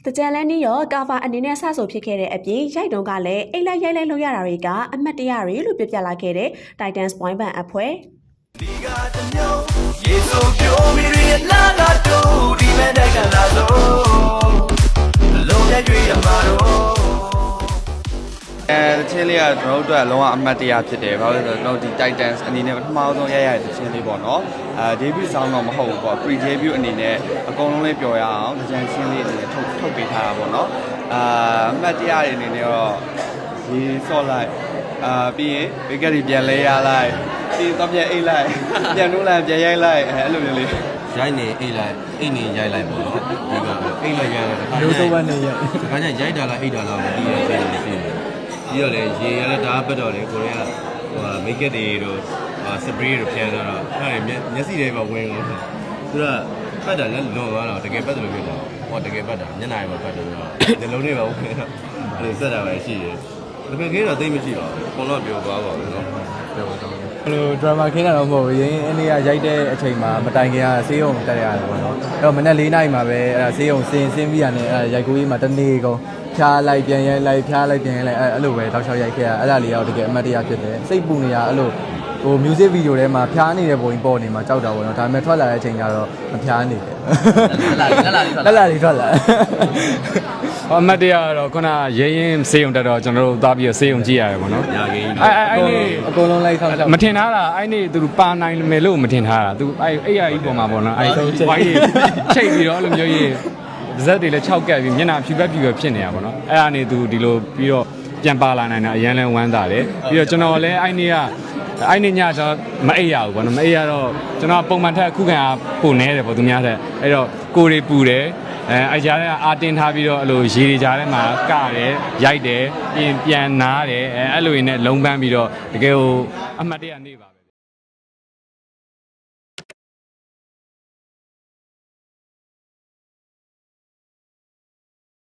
တကြံလန်းနီးရောကာဗာအနေနဲ့ဆဆိုဖြစ်ခဲ့တဲ့အပြင်ရိုက်တုံးကလည်းအိတ်လိုက်ရိုက်လိုက်လုပ်ရတာတွေကအမတ်တရားတွေလို့ပြပြလာခဲ့တဲ့ Titans Point Band အဖွဲ့ဒီကတမျိုးရေဆိုပြိုမီရလာလာတို့ဒီမဲ့တဲ့ကလာဆိုလုံးရရွေးရမှာတော့တချင်းလေးကကျွန်တော်တို့အတွက်လုံးဝအမှတ်တရဖြစ်တယ်ဘာလို့လဲဆိုတော့ဒီ Titans အနေနဲ့ပထမဆုံးရတဲ့တချင်းလေးပေါ့နော်debut sound တော့မဟုတ်ဘူးပေါ့ pre debut အနေနဲ့အကုန်လုံးလေးပျော်ရအောင်တချင်းချင်းလေးအနေနဲ့ထုတ်ပေးထားတာပေါ့နော်အမှတ်တရတွေအနေနဲ့တော့ဒီဆော့လိုက်ပြီးရင် wicket တွေပြန်လဲရလိုက်ပြီးတော့ပြန်အိတ်လိုက်ပြန်နှိုးလိုက်ပြန်ရိုက်လိုက်အဲ့လိုမျိုးလေးရိုက်နေအိတ်လိုက်အိတ်နေရိုက်လိုက်ပေါ့နော်ဒီကအိတ်လိုက်ရိုက်လိုက်ရိုးတော့ပဲနေရိုက်ခါကျရိုက်တာလားအိတ်တာလားမသိရသေးဘူးဖြစ်နေပြီးတော့လေရေရလဲဒါပတ်တော့လေကိုရီးယားမိတ်ကက်တွေတို့စပရေးတို့ပြန်တော့အဲ့ဒါမျက်စိတွေပဲဝင်လို့သူကပတ်တာလည်းလွန်သွားတော့တကယ်ပတ်တယ်လို့ပြောတော့ဟောတကယ်ပတ်တာမျက်နှာတွေပဲပတ်တယ်တော့ဒီလုံးတွေပဲဝင်တော့အဲ့ဒါစက်တာပဲရှိတယ်တကယ်ကြီးတော့သိမရှိပါဘူးဘုံတော့ပြောသွားပါဘူးနော်ပြောတော့ဘယ်လို drama ခင်းတာတော့မဟုတ်ဘူးရင်းအနည်းရိုက်တဲ့အချိန်မှာမတိုင်ခင်ကဆေးရုံတက်ရတယ်ပေါ့နော်အဲ့တော့မနေ့၄နာရီမှာပဲအဲ့ဒါဆေးရုံဆင်းပြီးရတယ်အဲ့ရိုက်ကူးကြီးမှာတနေ့ကုန်ဖြားလိုက်ပြန်ရိုက်လိုက်ဖြားလိုက်ပြန်ရိုက်လိုက်အဲ့လိုပဲတောက်ချောက်ရိုက်ခဲ့ရအဲ့ဒါလေးတော့တကယ်အမှတ်တရဖြစ်တယ်စိတ်ပူနေတာအဲ့လိုဟို music video ထဲမှာဖြားနေတဲ့ပုံပေါ်နေမှာကြောက်တာပေါ့နော်ဒါပေမဲ့ထွက်လာတဲ့အချိန်ကျတော့မဖြားနေတယ်လက်လာလေးထွက်လာအမတ်တရားတော့ခုနရဲရင်စေးုံတက်တော့ကျွန်တော်တို့သွားပြီးစေးုံကြည့်ရတယ်ပေါ့နော်ညာကင်းအဲ့နေ့အကုန်လုံးလိုက်ဆောင်မထင်ထားတာအဲ့နေ့သူပါနိုင်မယ်လို့မထင်ထားတာသူအဲ့အကြီးပေါ်မှာပေါ့နော်အဲ့ဝိုင်းချိတ်ပြီးတော့အဲ့လိုမျိုးကြီးဇက်တွေလည်း6ကက်ပြီးမျက်နှာဖြူဘက်ဖြစ်နေတာပေါ့နော်အဲ့ဒါနေသူဒီလိုပြီးတော့ပြန်ပါလာနိုင်တာအရန်လဲဝမ်းသာတယ်ပြီးတော့ကျွန်တော်လည်းအဲ့နေ့ညကျွန်တော်မအိပ်ရဘူးပေါ့နော်မအိပ်ရတော့ကျွန်တော်ပုံမှန်ထက်အခုခံပိုနေတယ်ပေါ့သူများတဲ့အဲ့တော့ကိုယ်တွေပူတယ်အဲ့ကြားထဲကအာတင်ထားပြီးတော့အဲ့လိုရေတွေကြားထဲမှာကတယ်ရိုက်တယ်ပြန်နားတယ်အဲ့လိုရင်းနဲ့လုံးပန်းပြီးတော့တကယ်ဟိုအမှတ်တရနေပါ